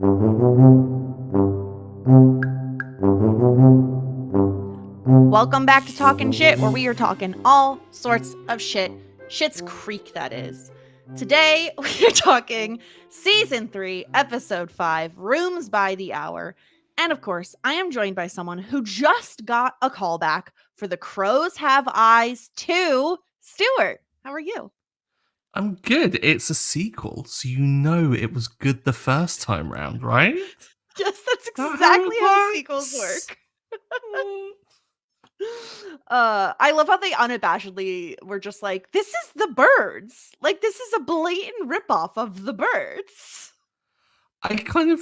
Welcome back to Talking Shit, where we are talking all sorts of shit. Schitt's Creek, that is. Today, we are talking Season 3, Episode 5, Rooms by the Hour. And of course, I am joined by someone who just got a callback for The Crows Have Eyes 2. Stuart, how are you? I'm good. It's a sequel, so you know it was good the first time round, right? Yes, that's That exactly how sequels works. work. I love how they unabashedly were just like, this is the Birds. Like, this is a blatant ripoff of the Birds. I kind of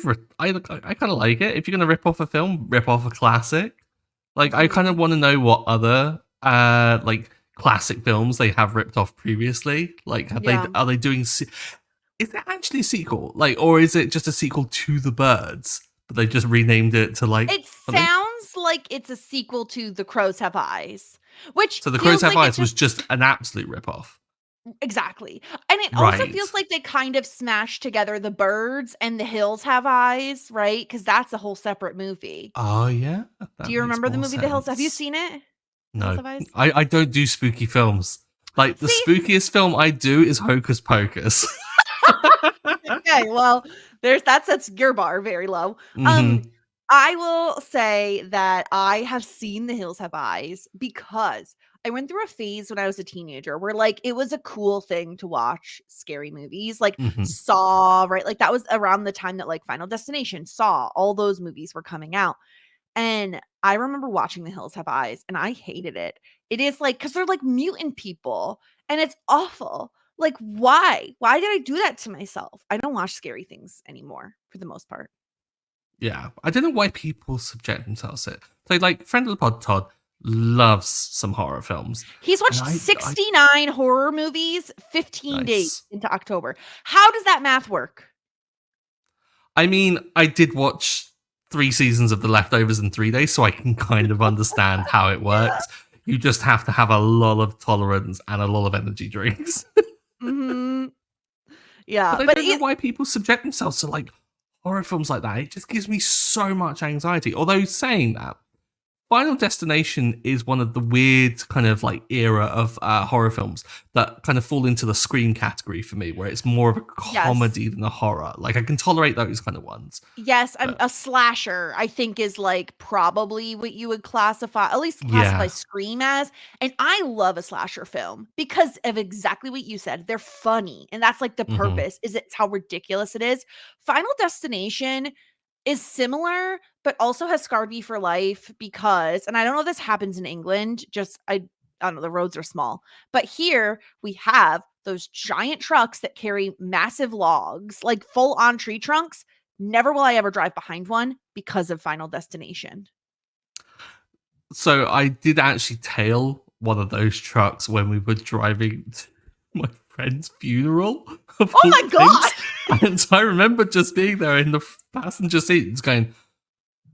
like it. If you're gonna rip off a film, rip off a classic. Like, I kind of want to know what other classic films they have ripped off previously. Like, are they doing? Is it actually a sequel? Like, or is it just a sequel to The Birds? But they just renamed it to like. It sounds like it's a sequel to The Crows Have Eyes, which So The Crows Have Eyes was just an absolute ripoff. Exactly. And it also feels like they kind of smashed together The Birds and The Hills Have Eyes, right? Because that's a whole separate movie. Oh, yeah? Do you remember the movie The Hills? Have you seen it? No. I don't do spooky films. Like, the spookiest film I do is Hocus Pocus. Okay, well, that sets your bar very low. Mm-hmm. I will say that I have seen The Hills Have Eyes because I went through a phase when I was a teenager where like it was a cool thing to watch scary movies, like Saw, right? Like that was around the time that like Final Destination, Saw, all those movies were coming out. And I remember watching The Hills Have Eyes and I hated it. It is like, because they're like mutant people and it's awful. Like, why? Why did I do that to myself? I don't watch scary things anymore for the most part. Yeah. I don't know why people subject themselves to it. So, like, friend of the pod, Todd, loves some horror films. He's watched 69 horror movies 15 days into October. How does that math work? I mean, I did watch 3 seasons of The Leftovers in 3 days, so I can kind of understand how it works. You just have to have a lot of tolerance and a lot of energy drinks. Yeah. But I don't know why people subject themselves to, like, horror films like that. It just gives me so much anxiety. Although, saying that, Final Destination is one of the weird kind of like era of horror films that kind of fall into the Scream category for me, where it's more of a comedy than a horror. Like, I can tolerate those kind of ones. Yes, a slasher, I think, is like probably what you would classify, at least classify Scream as. And I love a slasher film because of exactly what you said. They're funny. And that's like the purpose, is it's how ridiculous it is. Final Destination is similar, but also has scarred me for life because, and I don't know if this happens in England, just, I don't know, the roads are small, but here we have those giant trucks that carry massive logs, like full on tree trunks. Never will I ever drive behind one because of Final Destination. So I did actually tail one of those trucks when we were driving to my friend's funeral. Oh my God. And so I remember just being there in the passenger seat and going,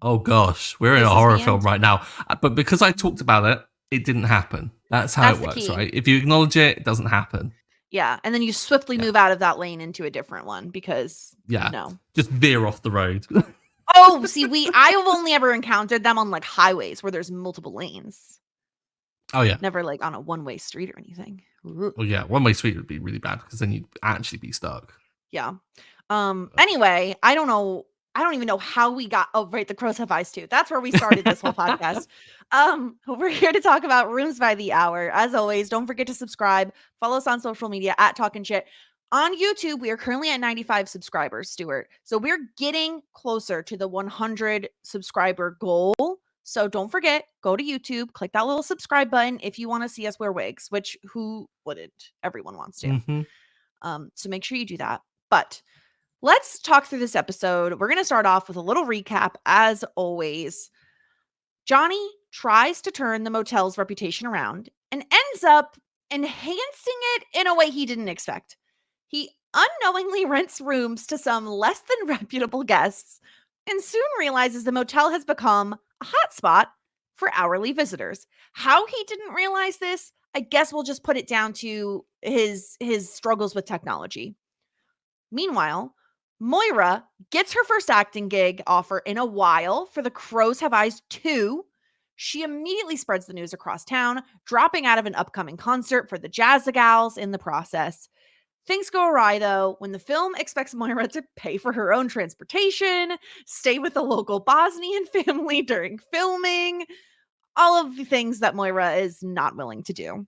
oh gosh, we're in a horror film right now. But because I talked about it, it didn't happen. That's how it works, right? If you acknowledge it, it doesn't happen. Yeah. And then you swiftly move out of that lane into a different one because, just veer off the road. Oh, see, I have only ever encountered them on like highways where there's multiple lanes. Oh, yeah. Never like on a one-way street or anything. Well, yeah, one-way street would be really bad because then you'd actually be stuck. Yeah. Anyway, I don't even know how we got, oh, right, The Crows Have Eyes too. That's where we started this whole podcast. We're here to talk about Rooms by the Hour. As always, don't forget to subscribe. Follow us on social media at Talkin' Shit. On YouTube, we are currently at 95 subscribers, Stuart. So we're getting closer to the 100 subscriber goal. So don't forget, go to YouTube, click that little subscribe button if you want to see us wear wigs, which who wouldn't? Everyone wants to. So make sure you do that. But let's talk through this episode. We're going to start off with a little recap, as always. Johnny tries to turn the motel's reputation around and ends up enhancing it in a way he didn't expect. He unknowingly rents rooms to some less than reputable guests and soon realizes the motel has become a hotspot for hourly visitors. How he didn't realize this, I guess we'll just put it down to his struggles with technology. Meanwhile, Moira gets her first acting gig offer in a while for The Crows Have Eyes 2. She immediately spreads the news across town, dropping out of an upcoming concert for the Jazzagals in the process. Things go awry, though, when the film expects Moira to pay for her own transportation, stay with a local Bosnian family during filming, all of the things that Moira is not willing to do.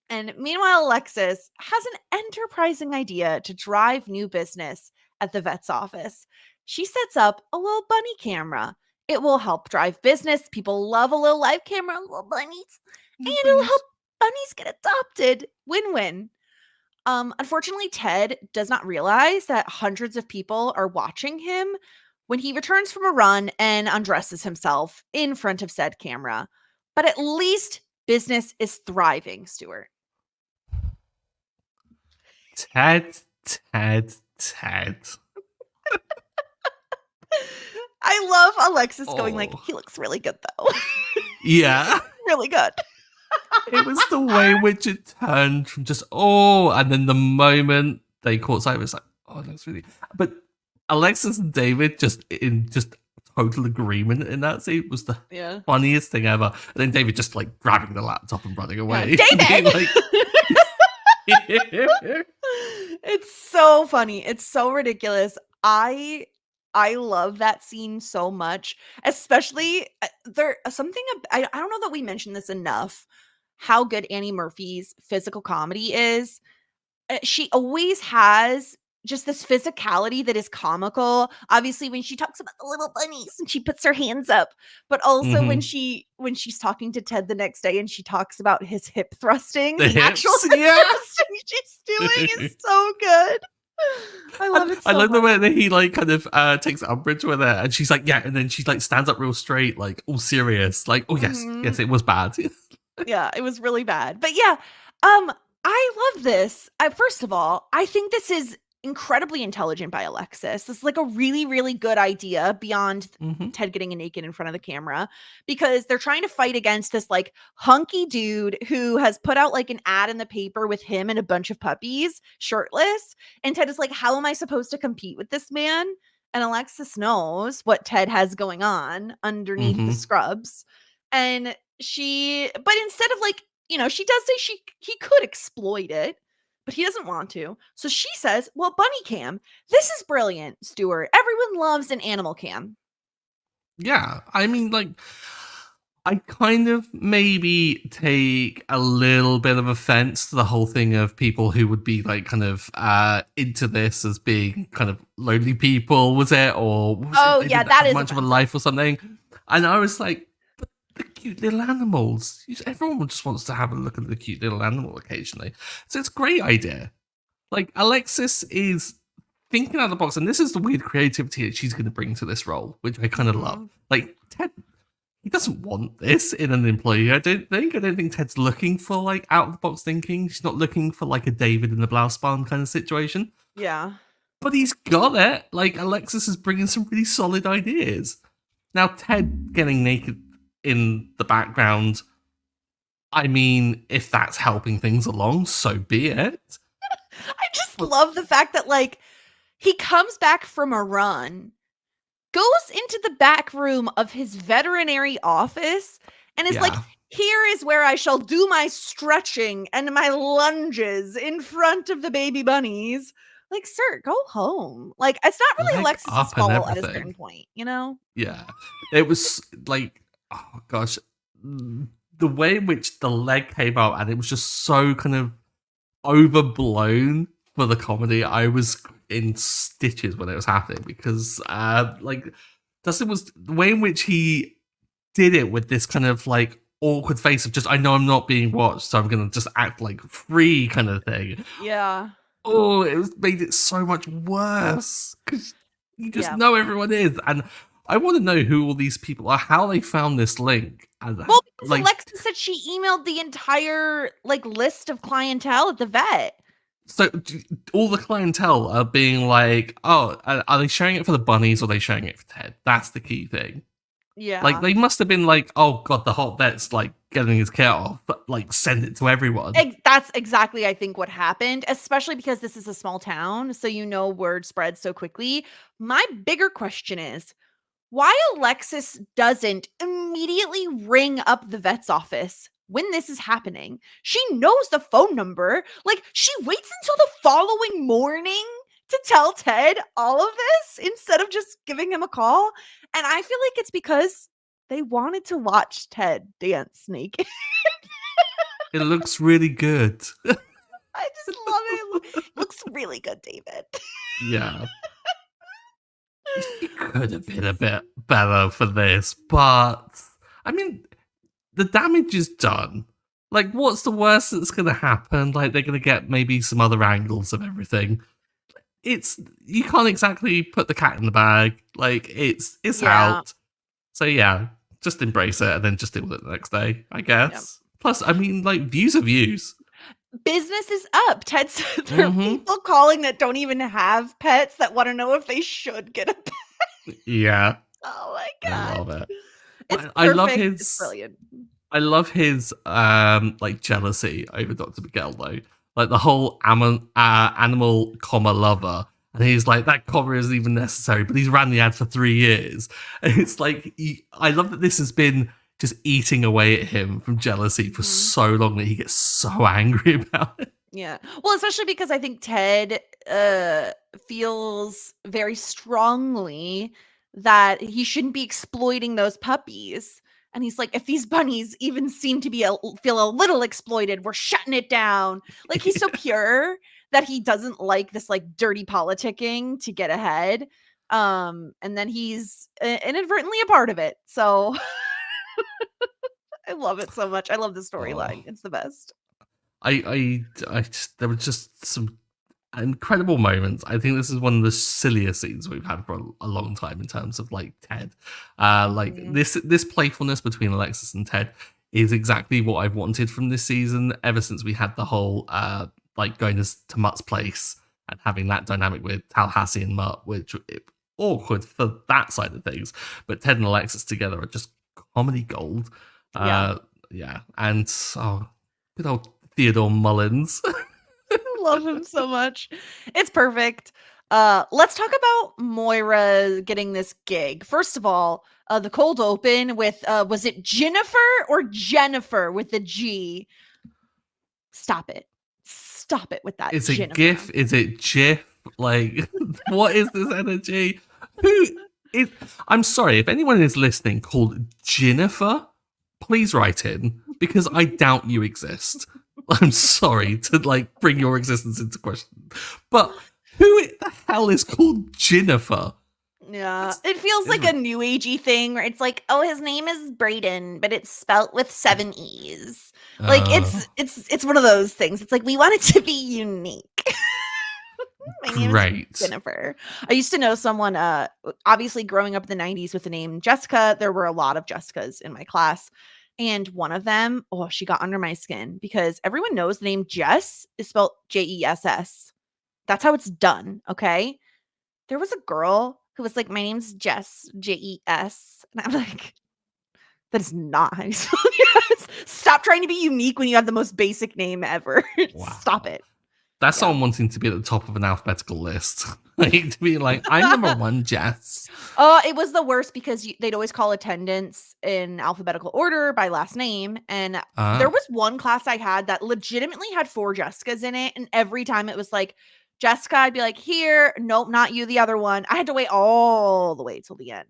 And meanwhile, Alexis has an enterprising idea to drive new business at the vet's office. She sets up a little bunny camera. It will help drive business. People love a little live camera, little bunnies, and it'll help bunnies get adopted. Win win. Unfortunately, Ted does not realize that hundreds of people are watching him when he returns from a run and undresses himself in front of said camera. But at least business is thriving, Stuart. Ted. I love Alexis going like, he looks really good though. Yeah. Really good. It was the way in which it turned from just, and then the moment they caught sight of it, it's like, that's really. But Alexis and David just in just total agreement in that scene was the funniest thing ever. And then David just like grabbing the laptop and running away. David! It's so funny. It's so ridiculous. I love that scene so much, especially there something I don't know that we mentioned this enough, how good Annie Murphy's physical comedy is. She always has just this physicality that is comical. Obviously, when she talks about the little bunnies and she puts her hands up, but also when she's talking to Ted the next day and she talks about his hip thrusting, the actual hip thrusting she's doing is so good. I love it so I love much. the way that he like kind of takes umbrage with her and she's like, and then she like stands up real straight, like all serious, like, yes, it was bad. Yeah, it was really bad. But yeah, I love this. First of all, I think this is incredibly intelligent by Alexis. This is like a really, really good idea beyond Ted getting naked in front of the camera, because they're trying to fight against this like hunky dude who has put out like an ad in the paper with him and a bunch of puppies shirtless. And Ted is like, how am I supposed to compete with this man? And Alexis knows what Ted has going on underneath the scrubs. And but instead of like, she does say he could exploit it, but he doesn't want to. So she says, well, bunny cam, this is brilliant, Stuart. Everyone loves an animal cam. Yeah, I mean, like, I kind of maybe take a little bit of offense to the whole thing of people who would be like kind of into this as being kind of lonely people, was it? Or that is much of a life or something. And I was like, but the cute little animals. Everyone just wants to have a look at the cute little animal occasionally. So it's a great idea. Like, Alexis is thinking out of the box, and this is the weird creativity that she's going to bring to this role, which I kind of love. Like, Ted, he doesn't want this in an employee. I don't think Ted's looking for like out of the box thinking. She's not looking for like a David in the blouse barn kind of situation. Yeah. But he's got it. Like, Alexis is bringing some really solid ideas. Now, Ted getting naked in the background, I mean, if that's helping things along, so be it. I just love the fact that like he comes back from a run, goes into the back room of his veterinary office, and is like, here is where I shall do my stretching and my lunges in front of the baby bunnies. Like, sir, go home. Like, it's not really Alexis's fault at a certain point, Yeah. It was like, oh gosh, the way in which the leg came out, and it was just so kind of overblown for the comedy. I was in stitches when it was happening, because like Dustin was the way in which he did it with this kind of like awkward face of just, I know I'm not being watched, so I'm gonna just act like free kind of thing. Yeah. Oh, made it so much worse, because you just know everyone is. And I want to know who all these people are, how they found this link. Well, because Alexis said she emailed the entire like list of clientele at the vet. So all the clientele are being like, are they sharing it for the bunnies or are they sharing it for Ted? That's the key thing. Yeah. they must have been like, oh god, the hot vet's like getting his kit off, but like send it to everyone. That's exactly, I think, what happened, especially because this is a small town, so word spreads so quickly. My bigger question is, why Alexis doesn't immediately ring up the vet's office when this is happening. She knows the phone number. Like, she waits until the following morning to tell Ted all of this instead of just giving him a call. And I feel like it's because they wanted to watch Ted dance naked. It looks really good. I just love it. It looks really good, David. Yeah. She could have been a bit better for this, but I mean, the damage is done. Like, what's the worst that's going to happen? Like, they're going to get maybe some other angles of everything. You can't exactly put the cat in the bag. Like, it's out. So yeah, just embrace it and then just deal with it the next day, I guess. Yep. Plus, I mean, like, views are views. Business is up. There are people calling that don't even have pets that want to know if they should get a pet. Yeah. Oh my god. I love it. It's perfect. I love his. It's brilliant. I love his like jealousy over Dr. Miguel though. Like the whole animal comma lover. And he's like, that comma isn't even necessary, but he's ran the ad for 3 years. And it's like, I love that this has been just eating away at him from jealousy for so long that he gets so angry about it. Yeah. Well, especially because I think Ted feels very strongly that he shouldn't be exploiting those puppies. And he's like, if these bunnies even seem to feel a little exploited, we're shutting it down. Like, he's so pure that he doesn't like this like dirty politicking to get ahead. And then he's inadvertently a part of it. So I love it so much. I love the storyline. It's the best. There were just some incredible moments. I think this is one of the silliest scenes we've had for a long time in terms of like Ted. This playfulness between Alexis and Ted is exactly what I've wanted from this season ever since we had the whole like going to Mutt's place and having that dynamic with Tallahassee and Mutt, which awkward for that side of things. But Ted and Alexis together are just comedy gold. Yeah. And good old Theodore Mullins. I love him so much. It's perfect. Let's talk about Moira getting this gig. First of all, the cold open with was it Jennifer or Jennifer with the G? Stop it with that. Is it GIF? Is it GIF? Like, what is this energy? I'm sorry, if anyone is listening called Jennifer, please write in, because I doubt you exist. I'm sorry to like bring your existence into question, but who the hell is called Jennifer? Yeah, it feels like a new agey thing where it's like, oh, his name is Brayden, but it's spelt with 7 E's. Like it's one of those things. It's like, we want it to be unique. My name is Jennifer. I used to know someone, obviously growing up in the 90s with the name Jessica. There were a lot of Jessicas in my class. And one of them, she got under my skin because everyone knows the name Jess is spelled Jess. That's how it's done, okay? There was a girl who was like, my name's Jess, Jes. And I'm like, that is not how you spell Jess. Stop trying to be unique when you have the most basic name ever. Wow. Stop it. That's someone wanting to be at the top of an alphabetical list. Like, to be like, I'm number 1, Jess. It was the worst because they'd always call attendance in alphabetical order by last name. And there was one class I had that legitimately had 4 Jessicas in it. And every time it was like, Jessica, I'd be like, here, nope, not you, the other one. I had to wait all the way till the end.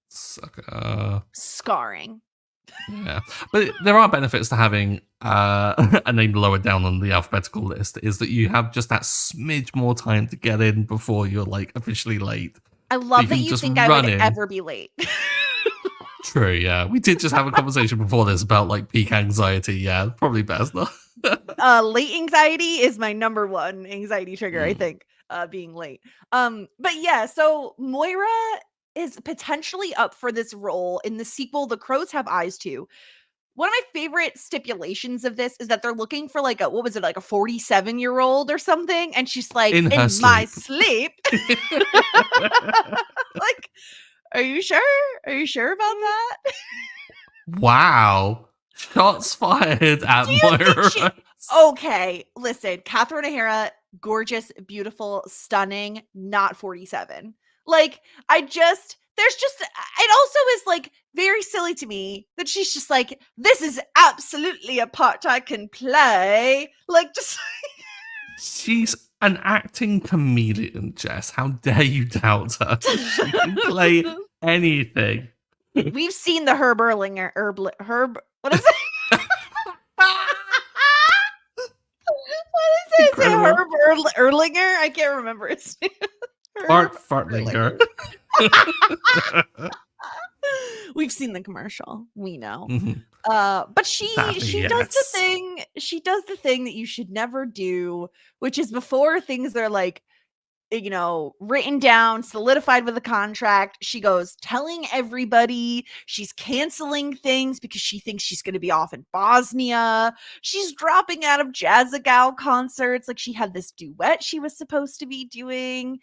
Sucker. Scarring. Yeah, but there are benefits to having a name lower down on the alphabetical list, is that you have just that smidge more time to get in before you're like officially late. I love that you think I would ever be late. True, yeah. We did just have a conversation before this about like peak anxiety. Yeah, probably best though. Late anxiety is my number 1 anxiety trigger, I think, being late. But yeah, so Moira is potentially up for this role in the sequel The Crows Have Eyes 2. One of my favorite stipulations of this is that they're looking for like a 47-year-old or something, and she's like, in my sleep. Like, are you sure? Are you sure about that? Wow. Shots fired at Do you think she... Moira. Okay, listen, Catherine O'Hara, gorgeous, beautiful, stunning, not 47. Like, there's just, it also is like very silly to me that she's just like, this is absolutely a part I can play. Like, just. She's an acting comedian, Jess. How dare you doubt her? She can play anything. We've seen the Herb Erlinger, what is it? What is it? Is it Herb Erlinger? I can't remember his name. Fartlinger. We've seen the commercial. We know. Mhm. But she Sadly, does the yes. thing. She does the thing that you should never do, which is before things are like, written down, solidified with a contract. She goes telling everybody, she's canceling things because she thinks she's going to be off in Bosnia. She's dropping out of Jazzagal concerts. Like, she had this duet she was supposed to be doing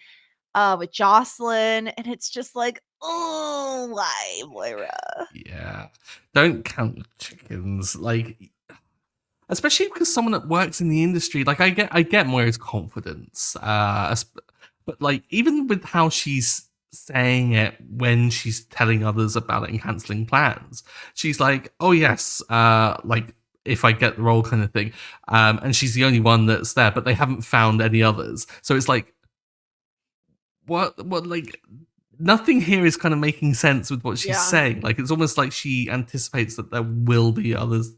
with Jocelyn. And it's just like, oh, why, Moira? Yeah. Don't count the chickens. Like, especially because someone that works in the industry, like I get Moira's confidence. But like, even with how she's saying it when she's telling others about it and canceling plans, she's like, oh yes, like if I get the role kind of thing. And she's the only one that's there, but they haven't found any others. So it's like, what like nothing here is kind of making sense with what she's saying. Like, it's almost like she anticipates that there will be others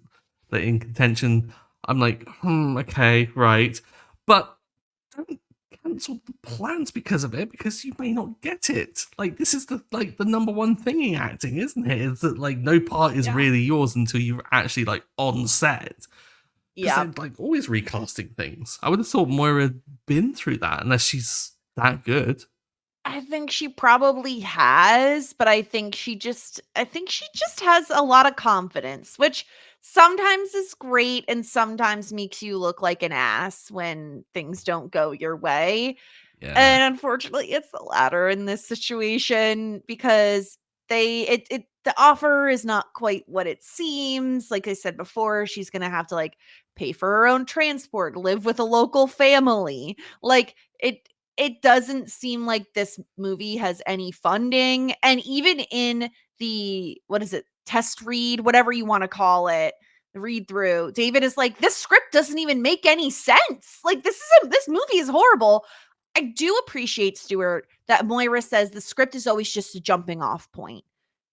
that are in contention. I'm like, okay, right. But don't cancel the plans because of it, because you may not get it. Like, this is the number one thing in acting, isn't it? Is that like no part is really yours until you're actually like on set. Because they're like always recasting things. I would have thought Moira had been through that, unless she's that good. I think she probably has, but I think she just has a lot of confidence, which sometimes is great and sometimes makes you look like an ass when things don't go your way. Yeah. And unfortunately, it's the latter in this situation, because the offer is not quite what it seems. Like I said before, she's going to have to like pay for her own transport, live with a local family. Like, it doesn't seem like this movie has any funding. And even in the, what is it, test read, whatever you want to call it, read through, David is like, this script doesn't even make any sense. Like, this movie is horrible. I do appreciate, Stuart, that Moira says the script is always just a jumping off point.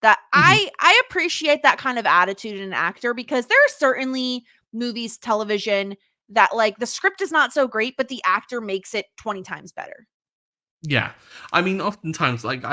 That I appreciate that kind of attitude in an actor, because there are certainly movies, television, that like the script is not so great, but the actor makes it 20 times better. Yeah. I mean, oftentimes, like,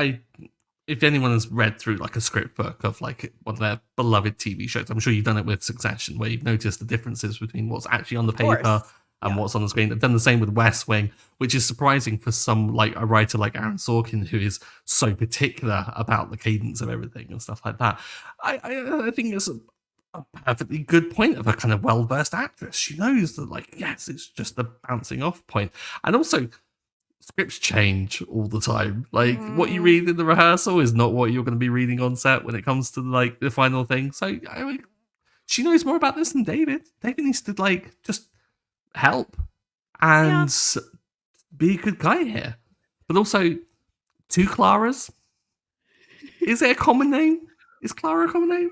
if anyone has read through like a script book of like one of their beloved TV shows, I'm sure you've done it with Succession, where you've noticed the differences between what's actually on the paper and what's on the screen. They've done the same with West Wing, which is surprising for some, like a writer like Aaron Sorkin, who is so particular about the cadence of everything and stuff like that. I think it's a perfectly good point of a kind of well-versed actress. She knows that, like, yes, it's just a bouncing off point. And also, scripts change all the time. Like, what you read in the rehearsal is not what you're going to be reading on set when it comes to like the final thing. So I mean, she knows more about this than David. David needs to like just help and be a good guy here. But also, two Claras. Is it a common name? Is Clara a common name?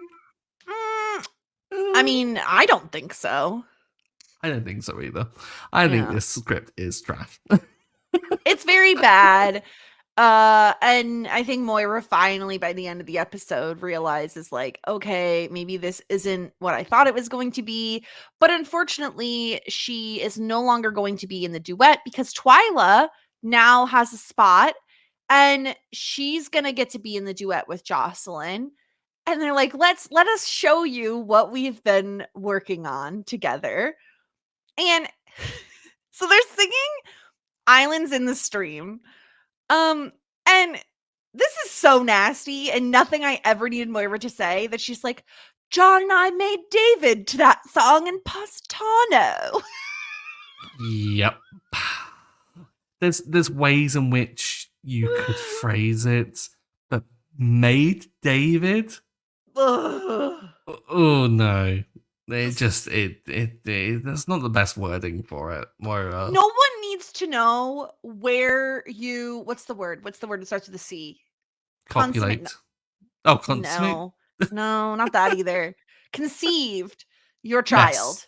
I mean, I don't think so. I don't think so either. I think this script is trash. It's very bad. And I think Moira finally, by the end of the episode, realizes like, okay, maybe this isn't what I thought it was going to be. But unfortunately, she is no longer going to be in the duet, because Twyla now has a spot and she's going to get to be in the duet with Jocelyn. And they're like, let us show you what we've been working on together. And so they're singing Islands in the Stream. And this is so nasty, and nothing I ever needed Moira to say, that she's like, John and I made David to that song in Positano. Yep. There's ways in which you could phrase it, but Maid David? Ugh. Oh no. That's not the best wording for it, Moira. No one needs to know where you. What's the word? What's the word that starts with a C? Consummate. Copulate. Oh, consummate. No, no, not that either. Conceived your Yes. child.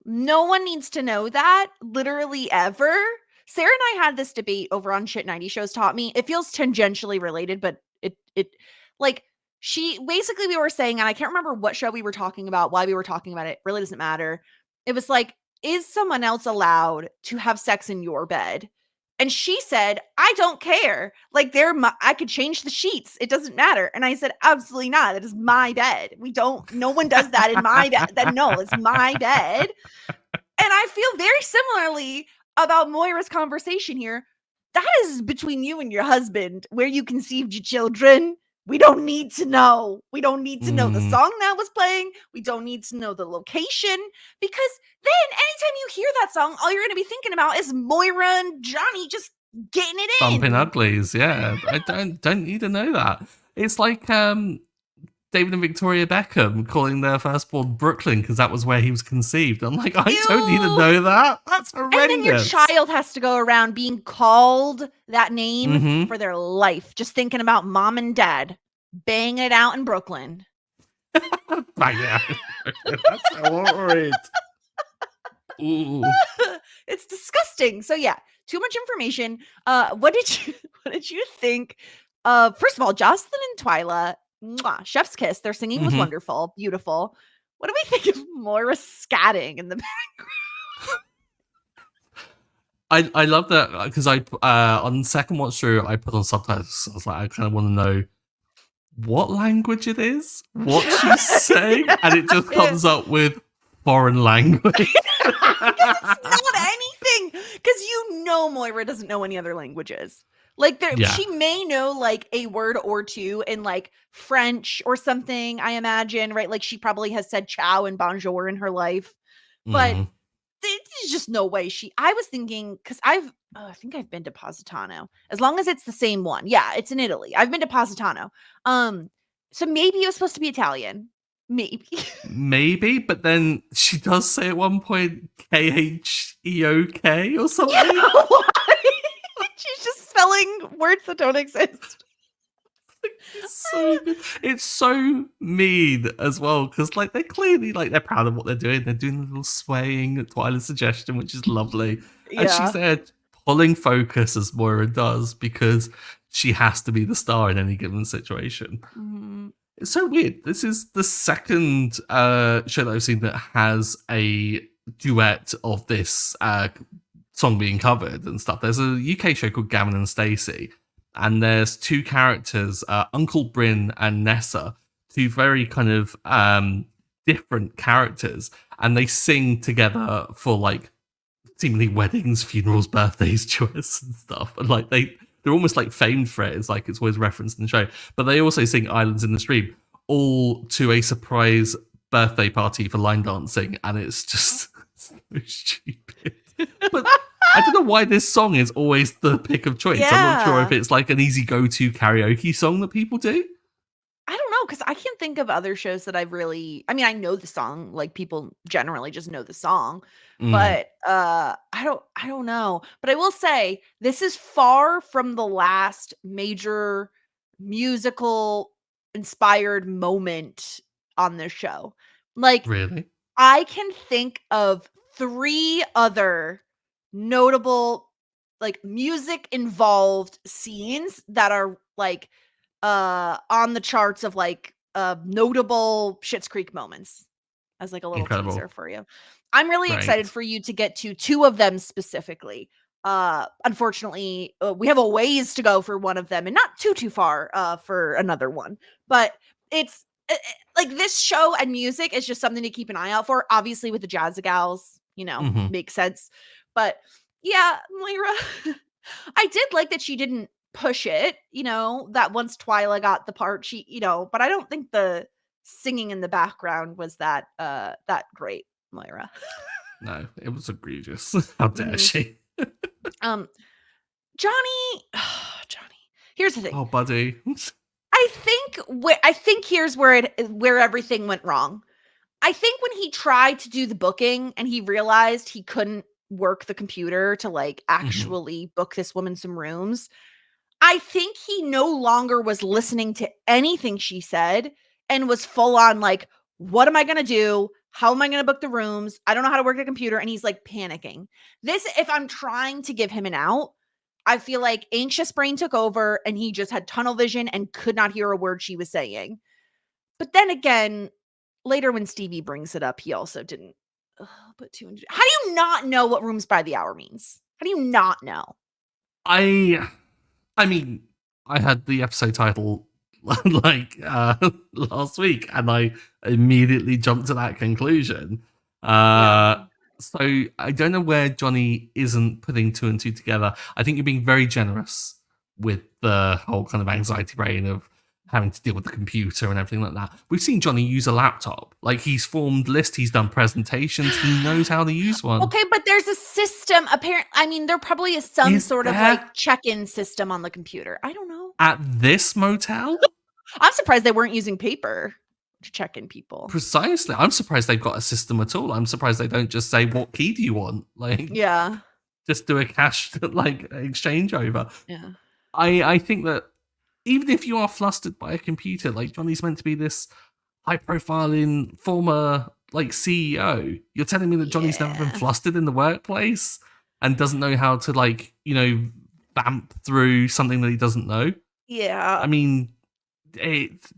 No one needs to know that literally ever. Sarah and I had this debate over on Shit 90 Shows Taught Me. It feels tangentially related, but it like she basically we were saying, and I can't remember what show we were talking about, why we were talking about it. Really doesn't matter. It was like, is someone else allowed to have sex in your bed? And she said, I don't care. Like I could change the sheets. It doesn't matter. And I said, absolutely not. It is my bed. No one does that in my bed. Then no, it's my bed. And I feel very similarly about Moira's conversation here. That is between you and your husband, where you conceived your children. We don't need to know. We don't need to know the song that was playing. We don't need to know the location, because then anytime you hear that song, all you're going to be thinking about is Moira and Johnny just getting it Bumping in. uglies, yeah. I don't need to know that. It's like David and Victoria Beckham calling their firstborn Brooklyn because that was where he was conceived. I'm like, I don't need to know that. That's horrendous. And then your child has to go around being called that name for their life, just thinking about mom and dad banging it out in Brooklyn. Bang it out in Brooklyn. That's horrid. Ooh. It's disgusting. So yeah, too much information. What did you think? First of all, Jocelyn and Twyla, mwah, chef's kiss. Their singing was wonderful, beautiful. What do we think of Moira scatting in the background? I love that because I on second watch through I put on subtitles. I was like, I kind of want to know what language it is, what she's saying, and it just comes up with foreign language. Because it's not anything. Because Moira doesn't know any other languages. Like she may know like a word or two in like French or something, I imagine, right? Like she probably has said ciao and bonjour in her life. But there's just no way I was thinking, because I think I've been to Positano, as long as it's the same one. Yeah, it's in Italy. I've been to Positano. So maybe it was supposed to be Italian. Maybe, but then she does say at one point KHEOK or something. Yeah, why? She's just spelling words that don't exist. It's so mean as well, because like they're clearly like they're proud of what they're doing. They're doing a little swaying at Twyla's suggestion, which is lovely. Yeah. And she's there pulling focus as Moira does, because she has to be the star in any given situation. It's so weird. This is the second show that I've seen that has a duet of this song being covered and stuff. There's a UK show called Gavin and Stacey, and there's two characters, Uncle Bryn and Nessa, two very kind of different characters, and they sing together for like seemingly weddings, funerals, birthdays, duets and stuff. And like they're almost like famed for it. It's like it's always referenced in the show. But they also sing Islands in the Stream, all to a surprise birthday party for line dancing, and it's just so stupid. But I don't know why this song is always the pick of choice. Yeah. I'm not sure if it's like an easy go-to karaoke song that people do. I don't know, because I can't think of other shows that I've really... I mean, I know the song, like people generally just know the song, but I don't know. But I will say, this is far from the last major musical inspired moment on this show. Like, really? I can think of 3 other notable like music involved scenes that are like on the charts of like notable Schitt's Creek moments, as like a little teaser for you. I'm really excited for you to get to 2 of them specifically. Unfortunately, we have a ways to go for one of them, and not too far for another one. But it's like this show and music is just something to keep an eye out for. Obviously, with the Jazz Gals, makes sense. But yeah, Moira, I did like that she didn't push it, that once Twyla got the part, she, but I don't think the singing in the background was that great, Moira. No, it was egregious. How dare she? Johnny, here's the thing. Oh, buddy. I think I think here's where everything went wrong. I think when he tried to do the booking and he realized he couldn't work the computer to like Mhm. actually book this woman some rooms, I think he no longer was listening to anything she said and was full on like, what am I going to do? How am I going to book the rooms? I don't know how to work the computer. And he's like panicking. This, if I'm trying to give him an out, I feel like anxious brain took over and he just had tunnel vision and could not hear a word she was saying. But then again, later when Stevie brings it up, he also didn't put 200. How do you not know what rooms by the hour means? How do you not know? I I mean, I had the episode title like last week, and I immediately jumped to that conclusion. Yeah. So I don't know where Johnny isn't putting two and two together. I think you're being very generous with the whole kind of anxiety brain of having to deal with the computer and everything like that. We've seen Johnny use a laptop. Like he's formed lists, he's done presentations, he knows how to use one. Okay, but there's a system. I mean, there probably is some Is sort of there like check-in system on the computer. I don't know. at this motel? I'm surprised they weren't using paper to check in people. Precisely. I'm surprised they've got a system at all. I'm surprised they don't just say, "What key do you want?" Like, Yeah. just do a cash like exchange over. Yeah. I think that even if you are flustered by a computer, like Johnny's meant to be this high profiling former like CEO, you're telling me that Johnny's never been Yeah. flustered in the workplace and doesn't know how to like, vamp through something that he doesn't know. Yeah. I mean,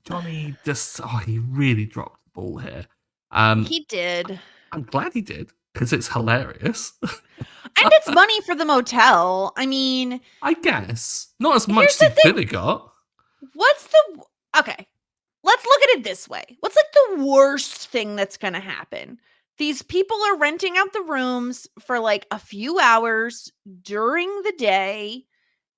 Johnny just he really dropped the ball here. Um, He did. I'm glad he did because it's hilarious. And it's money for the motel. I mean, I guess not as much here's as the he could thing. have got. What's the Okay, let's look at it this way. What's like the worst thing that's going to happen? These people are renting out the rooms for like a few hours during the day.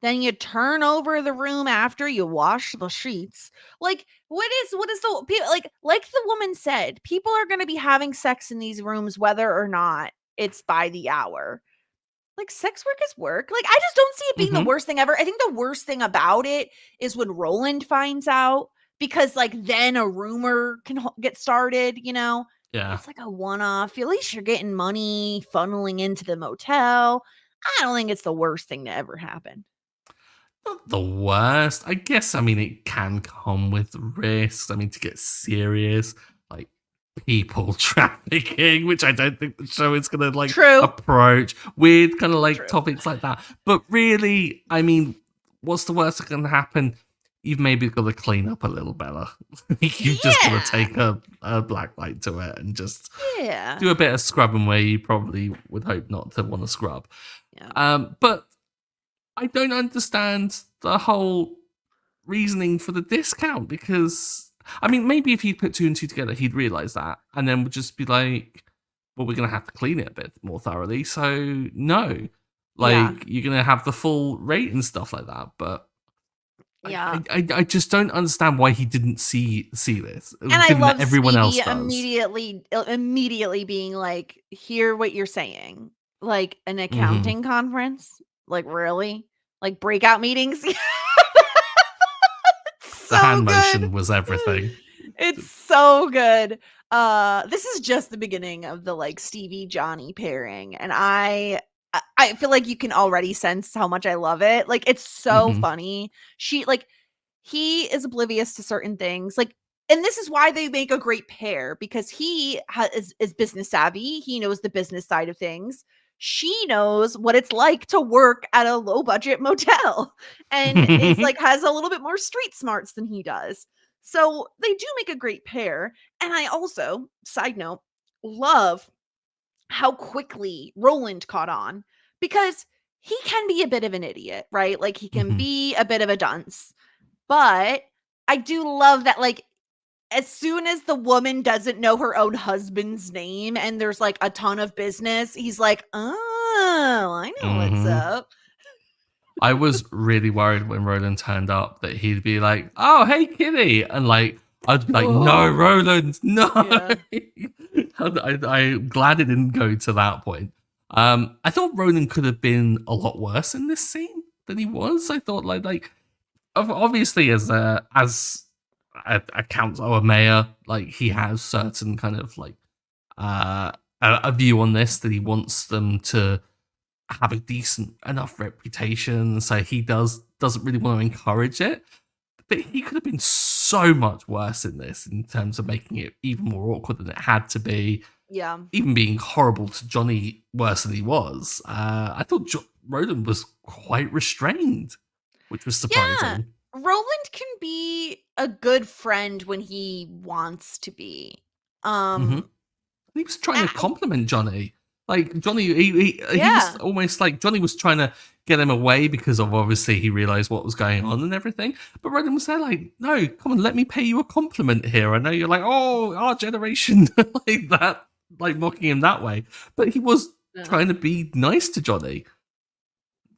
Then you turn over the room after you wash the sheets. Like what is the like the woman said, people are going to be having sex in these rooms whether or not it's by the hour. Like, sex work is work. Like, I just don't see it being the Hmm. worst thing ever. I think the worst thing about it is when Roland finds out because, like, then a rumor can get started, you know? Yeah, It's like a one off. At least you're getting money funneling into the motel. I don't think it's the worst thing to ever happen. not the worst. I guess. I mean, it can come with risks. I mean, to get serious, like people trafficking, which I don't think the show is gonna like True. approach weird kind of like True. topics like that. But really, I mean, what's the worst that can happen? You've maybe got to clean up a little better. You've just got to Yeah. take a black light to it and just Yeah. do a bit of scrubbing where you probably would hope not to want to scrub. Yeah. But I don't understand the whole reasoning for the discount because I mean maybe if he'd put two and two together he'd realize that and then would just be like, well, we're gonna have to clean it a bit more thoroughly, so no, Yeah. like you're gonna have the full rate and stuff like that. But Yeah. I just don't understand why he didn't see this, And I given that love everyone else Stevie does. immediately being like, "Hear what you're saying." Like an Hmm. accounting conference? Like, really? Like breakout meetings? The So hand good. motion was everything. It's so good. This is just the beginning of the, like, Stevie Johnny pairing, and I feel like you can already sense how much I love it. Like, it's so Hmm. funny. He is oblivious to certain things, like, and this is why they make a great pair because is business savvy. He knows the business side of things. She knows what it's like to work at a low budget motel and is like has a little bit more street smarts than he does. So they do make a great pair. And I also, side note, love how quickly Roland caught on because he can be a bit of an idiot, right? Like he can Hmm. be a bit of a dunce. But I do love that, like, as soon as the woman doesn't know her own husband's name and there's like a ton of business, he's like, oh, I know what's Hmm. up. I was really worried when Roland turned up that he'd be like, "Oh, hey, Kitty," and like I'd be like, "No, Oh, Roland, no." yeah. I'm glad it didn't go to that point. I thought Roland could have been a lot worse in this scene than he was. I thought obviously as a council or a mayor, like he has certain kind of like a view on this that he wants them to have a decent enough reputation, so he doesn't really want to encourage it. But he could have been so much worse in this in terms of making it even more awkward than it had to be. Yeah. Even being horrible to Johnny worse than he was. I thought Roland was quite restrained, which was Yeah. surprising. Roland can be a good friend when he wants to be. He was trying to I- compliment Johnny. Like Johnny, he Yeah. was almost like Johnny was trying to get him away because of obviously he realized what was going on and everything. But Roland was there like, no, come on, let me pay you a compliment here. I know you're like, oh, our generation, like that, like mocking him that way. But he was trying to be nice to Johnny.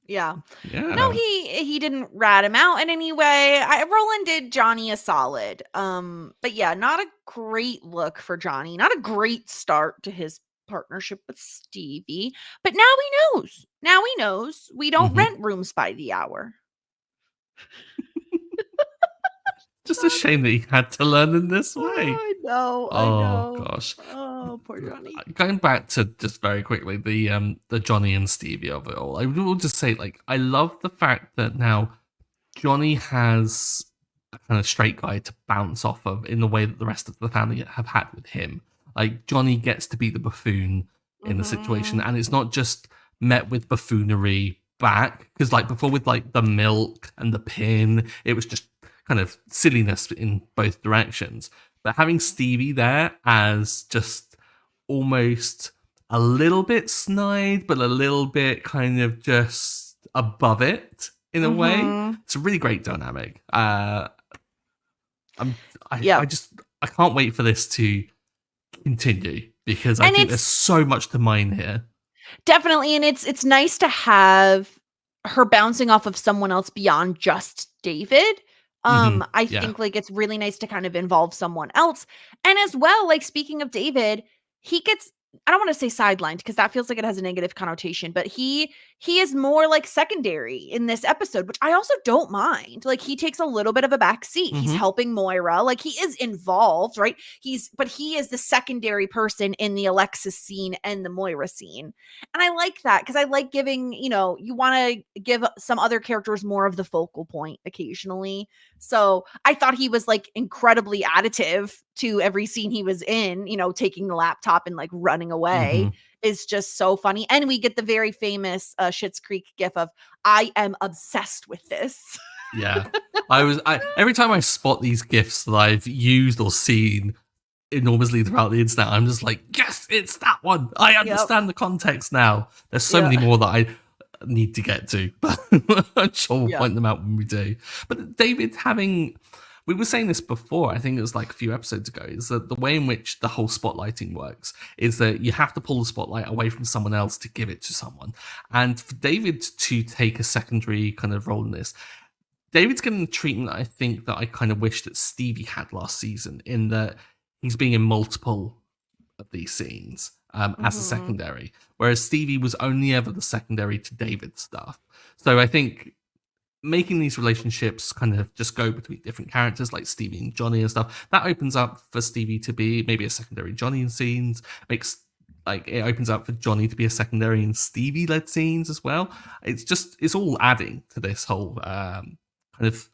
Yeah. Yeah. No, he didn't rat him out in any way. Roland did Johnny a solid. But yeah, not a great look for Johnny. Not a great start to his partnership with Stevie. But now he knows. Now he knows we don't rent rooms by the hour. Just a shame that he had to learn in this way. I know. Oh gosh. Oh, poor Johnny. Going back to just very quickly the Johnny and Stevie of it all, I will just say like I love the fact that now Johnny has a kind of straight guy to bounce off of in the way that the rest of the family have had with him. Like Johnny gets to be the buffoon in the situation, and it's not just met with buffoonery back because like before with like the milk and the pin, it was just kind of silliness in both directions. But having Stevie there as just almost a little bit snide, but a little bit kind of just above it in a way, it's a really great dynamic. I can't wait for this to continue because I think there's so much to mine here. Definitely, and it's nice to have her bouncing off of someone else beyond just David. I think like it's really nice to kind of involve someone else. And as well, like speaking of David, he gets, I don't want to say sidelined because that feels like it has a negative connotation, but he is more like secondary in this episode, which I also don't mind. Like he takes a little bit of a back seat. He's helping Moira. Like he is involved, right? But he is the secondary person in the Alexis scene and the Moira scene. And I like that because I like giving, you want to give some other characters more of the focal point occasionally. So I thought he was like incredibly additive to every scene he was in, taking the laptop and like running away is just so funny. And we get the very famous Schitt's Creek gif of I am obsessed with this. Yeah. Every time I spot these gifs that I've used or seen enormously throughout the internet, I'm just like, yes, it's that one. I understand the context now. There's so many more that I need to get to, but I'm sure we'll point them out when we do. But David we were saying this before, I think it was like a few episodes ago, is that the way in which the whole spotlighting works is that you have to pull the spotlight away from someone else to give it to someone. And for David to take a secondary kind of role in this, David's getting the treatment I think that I kind of wish that Stevie had last season, in that he's being in multiple of these scenes as a secondary, whereas Stevie was only ever the secondary to David's stuff. So I think making these relationships kind of just go between different characters like Stevie and Johnny and stuff, that opens up for Stevie to be maybe a secondary Johnny in scenes, it opens up for Johnny to be a secondary in Stevie led scenes as well. It's all adding to this whole kind of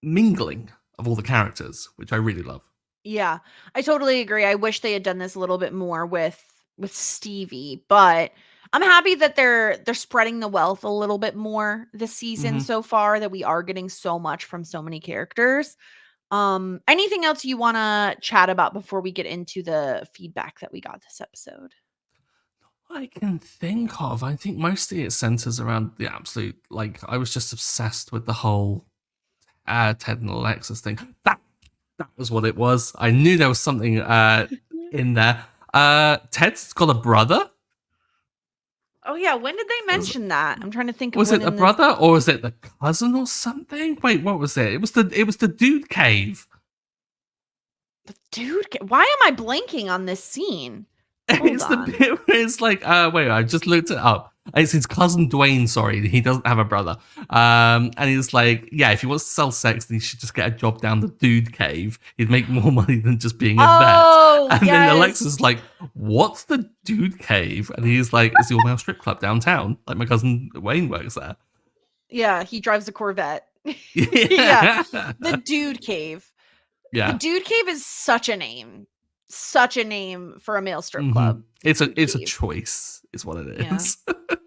mingling of all the characters, which I really love. Yeah, I totally agree. I wish they had done this a little bit more with Stevie, but I'm happy that they're spreading the wealth a little bit more this season so far, that we are getting so much from so many characters. Anything else you want to chat about before we get into the feedback that we got this episode? I can think of. I think mostly it centers around the absolute, like, I was just obsessed with the whole Ted and Alexis thing. That was what it was. I knew there was something in there. Ted's got a brother. Oh yeah, when did they mention that? I'm trying to think. Was it a brother or was it the cousin or something? Wait, what was it? It was the dude cave. The dude cave? Why am I blanking on this scene? It's the bit where it's like, wait, I just looked it up. It's his cousin Dwayne, sorry. He doesn't have a brother. And he's like, yeah, if he wants to sell sex, then he should just get a job down the dude cave. He'd make more money than just being a vet. Oh, And then yes. Alexis is like, what's the dude cave? And he's like, it's the all-male strip club downtown. Like, my cousin Wayne works there. Yeah, he drives a Corvette. Yeah. The dude cave. Yeah. The dude cave is such a name. Such a name for a male strip club. It's a choice, is what it is.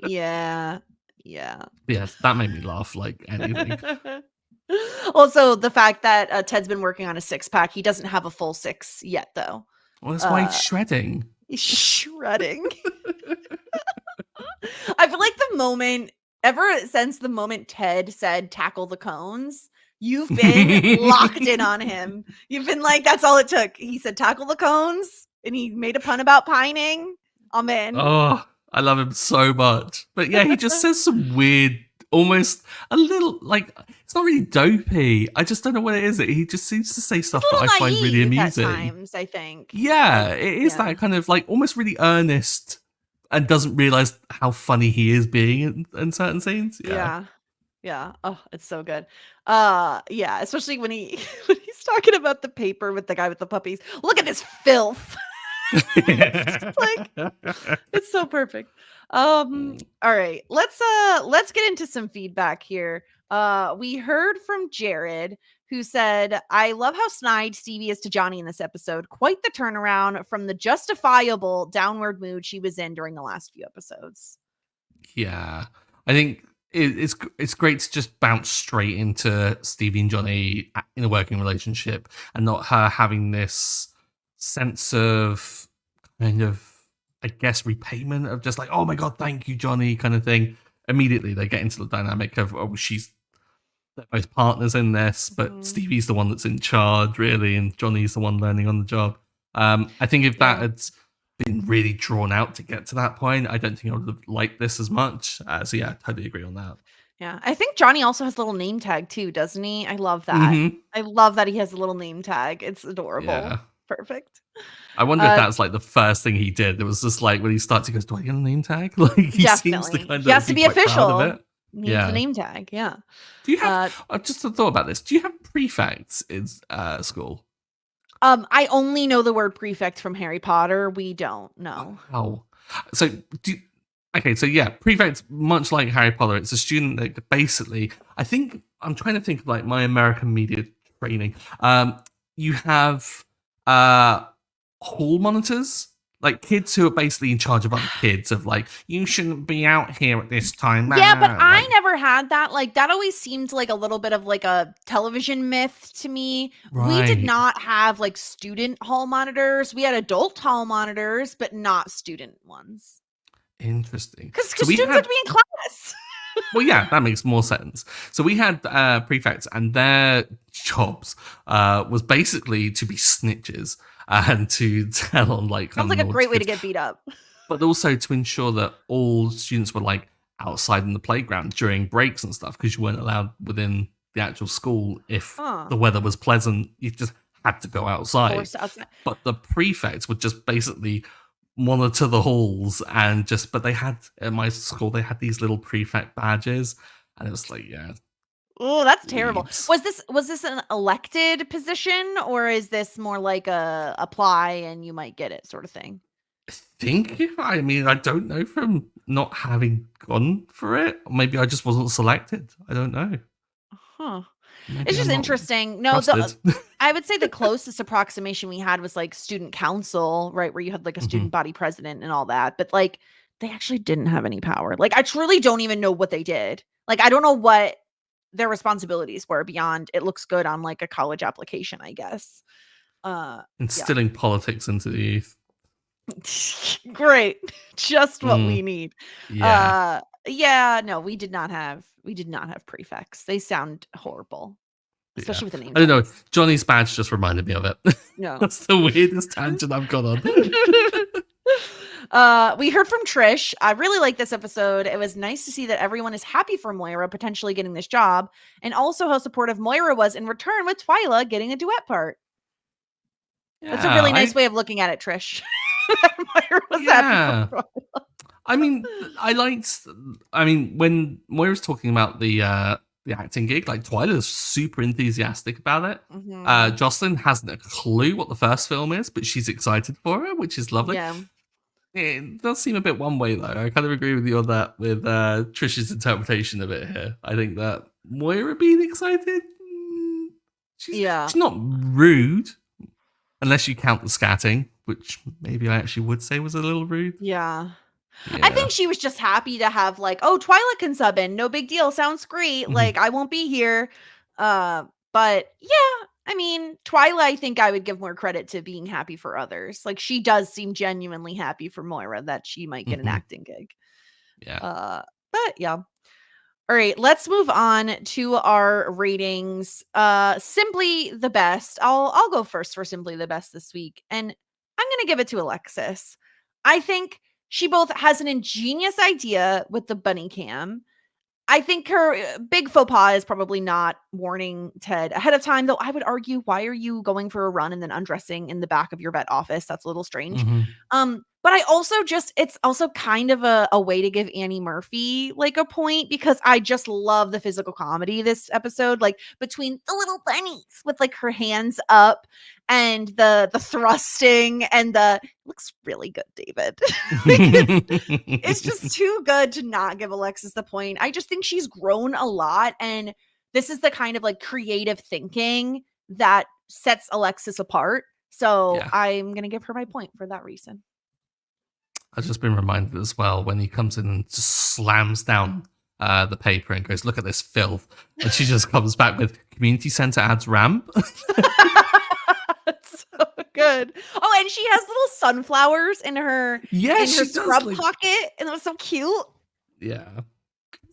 Yeah. Yes, that made me laugh like anything. Also, the fact that Ted's been working on a 6-pack. He doesn't have a full 6 yet, though. Well, that's why he's shredding. He's shredding. I feel like the moment, ever since the moment Ted said tackle the cones, you've been locked in on him. You've been like, that's all it took. He said tackle the cones, and he made a pun about pining. I'm in. Oh, I love him so much. But yeah, he just says some weird, almost a little, like, it's not really dopey. I just don't know what it is. He just seems to say stuff that I find really amusing. At times, I think. Yeah, it is that kind of like almost really earnest and doesn't realize how funny he is being in certain scenes. Yeah. Oh, it's so good. Yeah, especially when he's talking about the paper with the guy with the puppies. Look at this filth. It's so perfect. All right, let's get into some feedback here. We heard from Jared, who said, I love how snide Stevie is to Johnny in this episode. Quite the turnaround from the justifiable downward mood she was in during the last few episodes. Yeah, I think it's great to just bounce straight into Stevie and Johnny in a working relationship and not her having this sense of kind of, I guess, repayment of just like, oh my God, thank you, Johnny, kind of thing. Immediately they get into the dynamic of, oh, they're both partners in this, but Stevie's the one that's in charge, really, and Johnny's the one learning on the job. I think if that had been really drawn out to get to that point, I don't think I would have liked this as much. So yeah, I totally agree on that. Yeah, I think Johnny also has a little name tag too, doesn't he? I love that. I love that he has a little name tag. It's adorable. Yeah. Perfect. I wonder if that's like the first thing he did. It was just like when he starts, he goes, "Do I get a name tag?" Like he seems to kind of, he has to be official. It. Needs a name tag. Yeah. Do you have? I've just thought about this. Do you have prefects in school? I only know the word prefect from Harry Potter. We don't know. Oh, so okay, so yeah, prefect, much like Harry Potter, it's a student that basically, I think, I'm trying to think of like my American media training. You have hall monitors, like kids who are basically in charge of other kids, of like, you shouldn't be out here at this time. Yeah, but I never had that. Like, that always seemed like a little bit of like a television myth to me. Right. We did not have like student hall monitors. We had adult hall monitors, but not student ones. Interesting. Because students had to be in class. Well, yeah, that makes more sense. So we had prefects, and their jobs was basically to be snitches and to tell on like. Sounds like a great way to get beat up. But also to ensure that all students were like outside in the playground during breaks and stuff, because you weren't allowed within the actual school if the weather was pleasant. You just had to go outside. But the prefects would just basically monitor the halls and just, but they had, at my school, they had these little prefect badges, and it was like, yeah. Oh, that's terrible. Was this an elected position, or is this more like a apply and you might get it sort of thing? I mean, I don't know from not having gone for it. Maybe I just wasn't selected. I don't know. Huh. Maybe it's just interesting. No, I would say the closest approximation we had was like student council, right? Where you had like a student body president and all that. But like, they actually didn't have any power. Like, I truly don't even know what they did. Like, I don't know what their responsibilities were beyond it looks good on like a college application, I guess. Instilling politics into the youth. Great. Just what we need. Yeah. No, we did not have prefects. They sound horrible. Especially with the name. I don't know. Johnny's badge just reminded me of it. No. That's the weirdest tangent I've gone on. We heard from Trish. I really like this episode. It was nice to see that everyone is happy for Moira potentially getting this job, and also how supportive Moira was in return with Twyla getting a duet part. Yeah, that's a really nice way of looking at it, Trish. Moira was happy for Twyla. I mean, when Moira's talking about the acting gig, like Twyla's super enthusiastic about it. Mhm. Jocelyn hasn't a clue what the first film is, but she's excited for it, which is lovely. Yeah. It does seem a bit one way though. I kind of agree with you on that, with Trish's interpretation of it here. I think that Moira being excited, Yeah. she's not rude, unless you count the scatting, which maybe I actually would say was a little rude. Yeah. I Yeah. think she was just happy to have like, oh, Twyla can sub in. No big deal. Sounds great. Mhm. Like I won't be here. But yeah, I mean, Twyla, I think I would give more credit to being happy for others. Like she does seem genuinely happy for Moira that she might get an Mhm. acting gig. Yeah. But yeah. All right, let's move on to our ratings. Simply the best. I'll go first for Simply the Best this week, and I'm going to give it to Alexis. I think she both has an ingenious idea with the bunny cam. I think her big faux pas is probably not warning Ted ahead of time, though I would argue, why are you going for a run and then undressing in the back of your vet office? That's a little strange. Mhm. But I also just, it's also kind of a way to give Annie Murphy like a point because I just love the physical comedy this episode, like between the little bunnies with like her hands up and the thrusting and the looks really good, David. Like it's just too good to not give Alexis the point. I just think she's grown a lot. And this is the kind of like creative thinking that sets Alexis apart. So Yeah. I'm going to give her my point for that reason. I've just been reminded as well when he comes in and just slams down the paper and goes, "Look at this filth," and she just comes back with "Community center adds ramp." That's so good. Oh, and she has little sunflowers in her Yeah, in her she scrub does. Like, pocket, and it was so cute. yeah,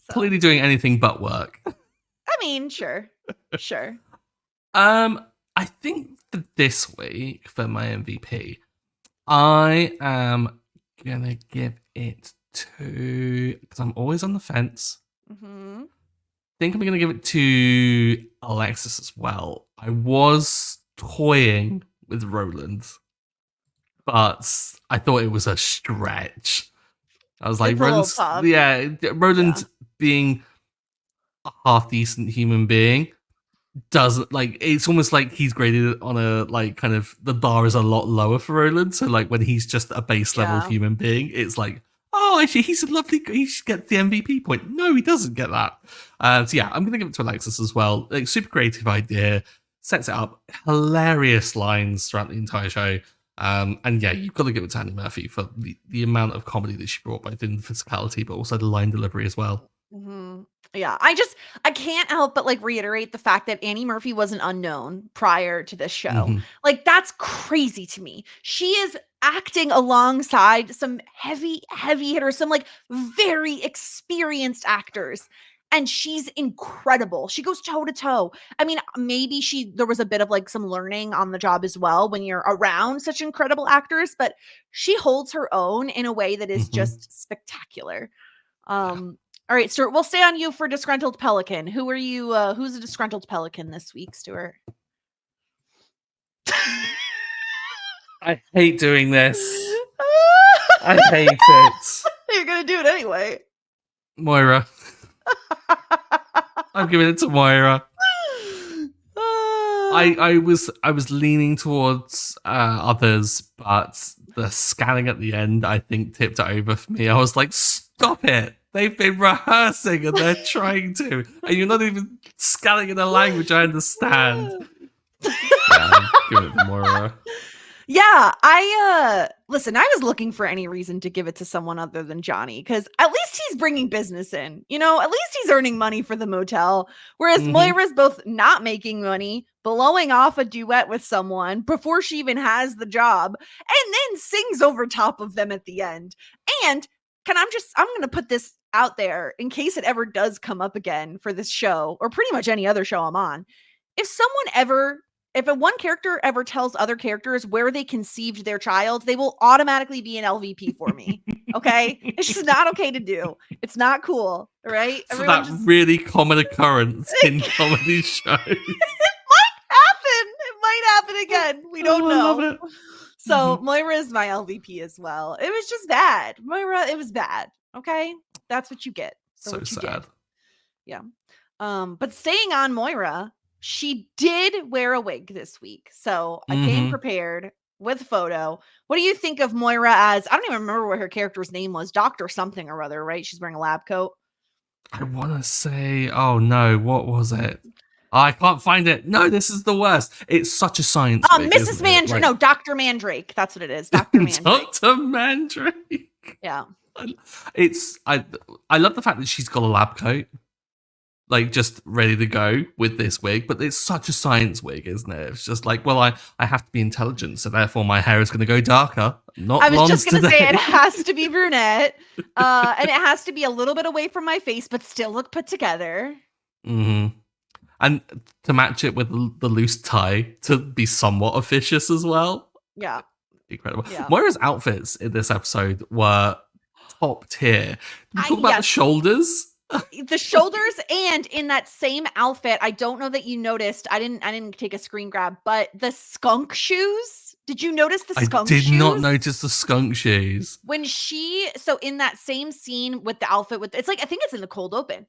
So, clearly doing anything but work. I mean, sure. I think for this week for my MVP, I am gonna give it to, because I'm always on the fence. Mm-hmm. I think I'm gonna give it to Alexis as well. I was toying with Roland, but I thought it was a stretch. I was like, It's a little Roland's, tough. yeah, Roland Yeah. being a half decent human being doesn't, like, it's almost like he's graded on a, like, kind of, the bar is a lot lower for Roland. So like when he's just a base level Yeah. human being, it's like, oh, actually he's a lovely, he should get the MVP point. No, he doesn't get that. So yeah, I'm gonna give it to Alexis as well. Like, super creative idea, sets it up, hilarious lines throughout the entire show. And yeah, you've got to give it to Annie Murphy for the amount of comedy that she brought, both in the physicality but also the line delivery as well. Mm-hmm. Yeah, I can't help but like reiterate the fact that Annie Murphy was an unknown prior to this show. Mhm. Like that's crazy to me. She is acting alongside some heavy hitters, some like very experienced actors. And she's incredible. She goes toe to toe. I mean, maybe there was a bit of like some learning on the job as well when you're around such incredible actors, but she holds her own in a way that is Mhm. just spectacular. Yeah. All right, Stuart, we'll stay on you for Disgruntled Pelican. Who are you? Who's a Disgruntled Pelican this week, Stuart? I hate doing this. I hate it. You're going to do it anyway. Moira. I'm giving it to Moira. I was leaning towards others, but the scanning at the end, I think, tipped it over for me. I was like, stop it. They've been rehearsing and they're trying to. And you're not even scanning in a language I understand. Yeah, I'm giving it to Moira. Yeah, listen, I was looking for any reason to give it to someone other than Johnny because at least he's bringing business in. You know, at least he's earning money for the motel. Whereas Moira's both not making money, blowing off a duet with someone before she even has the job, and then sings over top of them at the end. And I'm going to put this out there in case it ever does come up again for this show or pretty much any other show I'm on. If one character ever tells other characters where they conceived their child, they will automatically be an LVP for me. Okay? It's just not okay to do. It's not cool. All right? For that really common occurrence in comedy shows. It might happen. It might happen again. We don't know. I love it. So Moira is my LVP as well. It was just bad. Moira, it was bad. Okay? That's what you get for So what you sad. did. Yeah. But staying on Moira, she did wear a wig this week. So I came prepared with a photo. What do you think of Moira as, I don't even remember what her character's name was, Doctor something or other, right? She's wearing a lab coat. I want to say, oh no, what was it? I can't find it. No, this is the worst. It's such a science wig, Mrs. isn't it? Mandrake. No, Dr. Mandrake. That's what it is. Dr. Mandrake. Dr. Mandrake. Yeah. I love the fact that she's got a lab coat, like just ready to go with this wig, but it's such a science wig, isn't it? It's just like, well, I have to be intelligent, so therefore my hair is going to go darker. Not I was blonde just going to today. say it has to be brunette, and it has to be a little bit away from my face, but still look put together. And to match it with the loose tie to be somewhat officious as well. Yeah. Incredible. Yeah. Moira's outfits in this episode were top tier. We talk about the shoulders. The shoulders, and in that same outfit, I don't know that you noticed. I didn't take a screen grab, but the skunk shoes. Did you notice the skunk shoes? I did not notice the skunk shoes. So in that same scene with the outfit, it's like, I think it's in the cold open.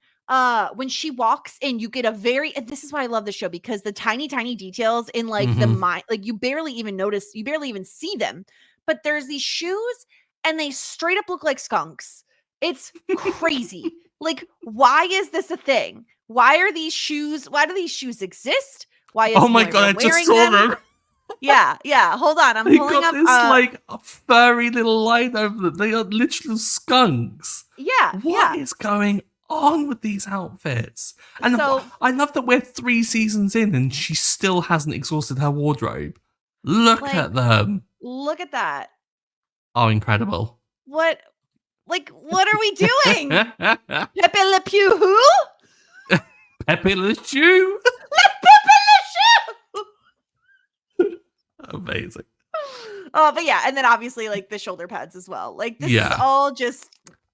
When she walks in, you get this is why I love the show, because the tiny details in like the mind, like you barely even see them, but there's these shoes and they straight up look like skunks. It's crazy. Like, why is this a thing? Why do these shoes exist? Why is oh my Moira god, I just saw them. Yeah. Hold on. I'm pulling up. This like a furry little line over them. They are literal skunks. Yeah. What is going on with these outfits? And so, I love that we're 3 seasons in and she still hasn't exhausted her wardrobe. Look at them. Look at that. Oh, incredible. What are we doing? Pepe Le Pew who? Pepe Le Pew? Pepe Le Pew! Amazing. Oh, but yeah, and then obviously like the shoulder pads as well. Like this is all just,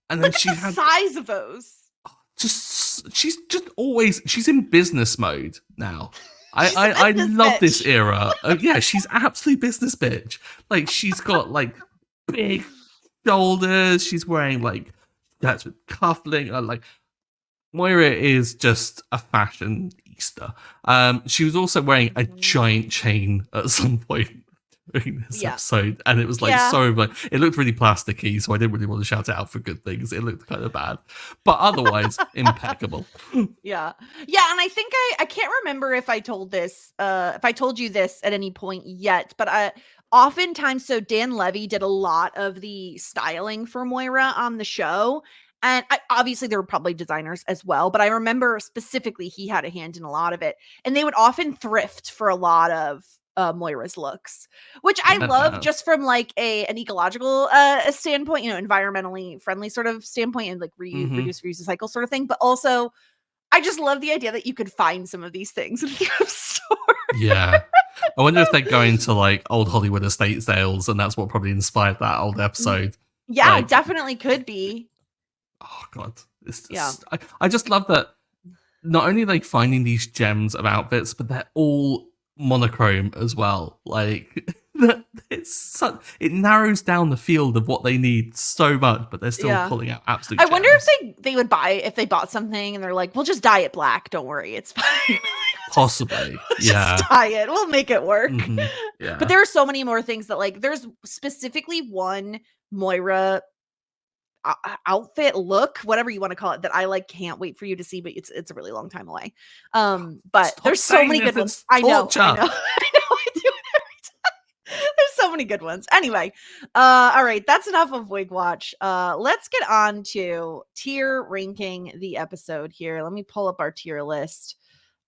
and then she had the size of those. She's in business mode now. I love this era. Yeah, she's absolutely business bitch. Like she's got like big shoulders. She's wearing like that's with cuffling. Like Moira is just a fashionista. She was also wearing a giant chain at some point during this episode, and it was like so like it looked really plasticky, so I didn't really want to shout it out for good things. It looked kind of bad, but otherwise impeccable. Yeah, and I think I can't remember if I told you this at any point yet, but oftentimes, so Dan Levy did a lot of the styling for Moira on the show. And obviously there were probably designers as well, but I remember specifically he had a hand in a lot of it. And they would often thrift for a lot of Moira's looks, which I love just from like an ecological standpoint, environmentally friendly sort of standpoint, and like reduce, recycle sort of thing. But also, I just love the idea that you could find some of these things in a thrift store. Yeah. I wonder if they're going to like old Hollywood estate sales, and that's what probably inspired that old episode. Yeah, it definitely could be. Oh god, I just love that. Not only like finding these gems of outfits, but they're all monochrome as well. Like it narrows down the field of what they need so much, but they're still pulling out absolute gems. I wonder if they would if they bought something and they're like, we'll just dye it black. Don't worry, it's fine. Possibly. Just dye it. We'll make it work. Yeah. But there are so many more things that like there's specifically one Moira outfit look, whatever you want to call it, that I like can't wait for you to see, but it's a really long time away. But Stop there's so many good ones. I know. I do it every time. There's so many good ones. Anyway, all right, that's enough of Wig Watch. Let's get on to tier ranking the episode here. Let me pull up our tier list.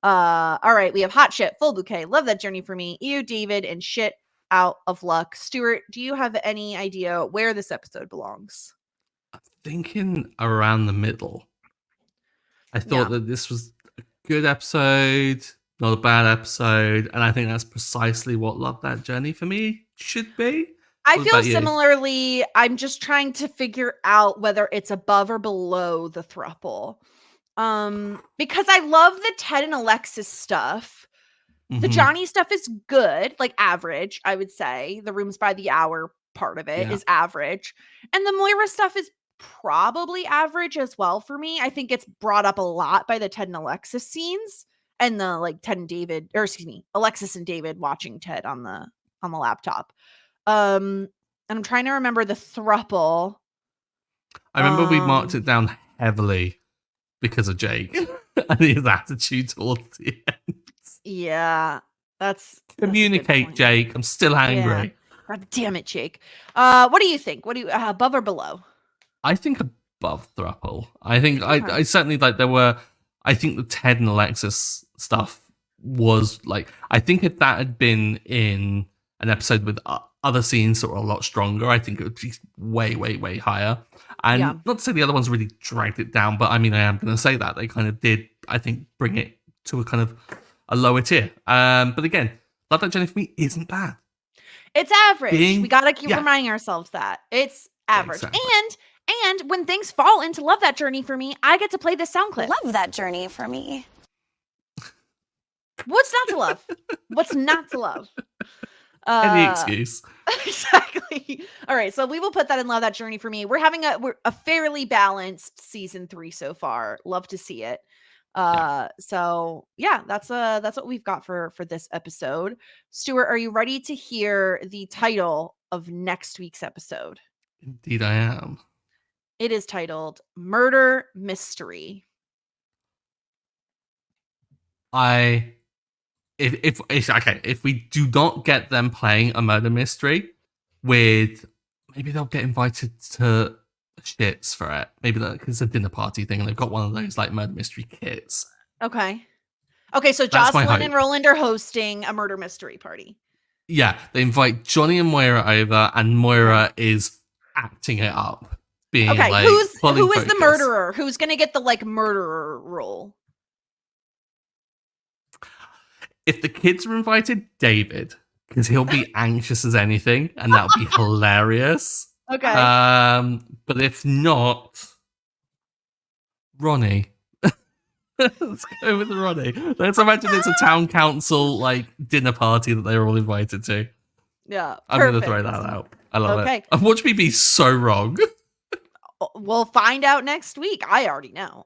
All right, we have Hot Shit, Full Bouquet, Love That Journey for Me, Ew, David, and Shit Out of Luck. Stuart, do you have any idea where this episode belongs? Thinking around the middle. I thought that this was a good episode, not a bad episode, and I think that's precisely what Love That Journey for me should be. I feel similarly. I'm just trying to figure out whether it's above or below the throuple. Because I love the Ted and Alexis stuff, The Johnny stuff is good, like average, I would say. The Rooms by the Hour part of it is average. And the Moira stuff is probably average as well for me. I think it's brought up a lot by the Ted and Alexis scenes and the like Ted and David, or excuse me, Alexis and David watching Ted on the laptop. And I'm trying to remember the thruple. I remember we marked it down heavily because of Jake and his attitude towards the end. Yeah, that's communicate, Jake. I'm still angry. Yeah. God damn it, Jake. What do you think? What do you above or below? I think above thruple. I think I certainly like there were. I think the Ted and Alexis stuff was like. I think if that had been in an episode with other scenes that were a lot stronger, I think it would be way, way, way higher. And not to say the other ones really dragged it down, but I mean, I am going to say that they kind of did. I think bring it to a kind of a lower tier. But again, Love That Journey for me isn't bad. It's average. We got to keep reminding ourselves that it's average. Exactly. And when things fall into Love That Journey for me, I get to play the sound clip. Love that journey for me. What's not to love? What's not to love? Any excuse. Exactly. All right, so we will put that in Love That Journey for me. We're having a fairly balanced season 3 so far. Love to see it. So yeah, that's what we've got for this episode. Stuart, are you ready to hear the title of next week's episode? Indeed I am. It is titled Murder Mystery. If we do not get them playing a murder mystery with, maybe they'll get invited to Schitt's for it. Maybe because it's a dinner party thing and they've got one of those like murder mystery kits. Okay, so Jocelyn and Roland are hosting a murder mystery party. Yeah, they invite Johnny and Moira over, and Moira is acting it up. Being okay, like, who is the murderer? Who's gonna get the like murderer role? If the kids are invited, David, because he'll be anxious as anything, and that'll be hilarious. Okay. But if not, Ronnie. Let's go with Ronnie. Let's imagine it's a town council like dinner party that they're all invited to. Yeah, I'm going to throw that out. I love it. And watch me be so wrong. We'll find out next week. I already know.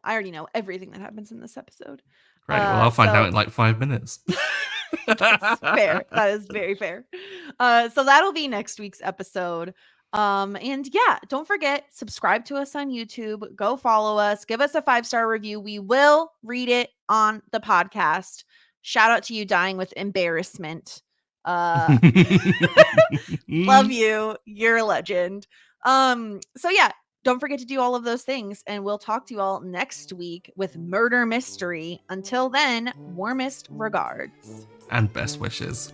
Everything that happens in this episode. Great. Well, I'll find out in like 5 minutes. That's fair. That is very fair. So that'll be next week's episode. And yeah, don't forget, subscribe to us on YouTube, go follow us, give us a 5-star review. We will read it on the podcast. Shout out to you, Dying with Embarrassment. Love you. You're a legend. So yeah, don't forget to do all of those things, and we'll talk to you all next week with Murder Mystery. Until then, warmest regards. And best wishes.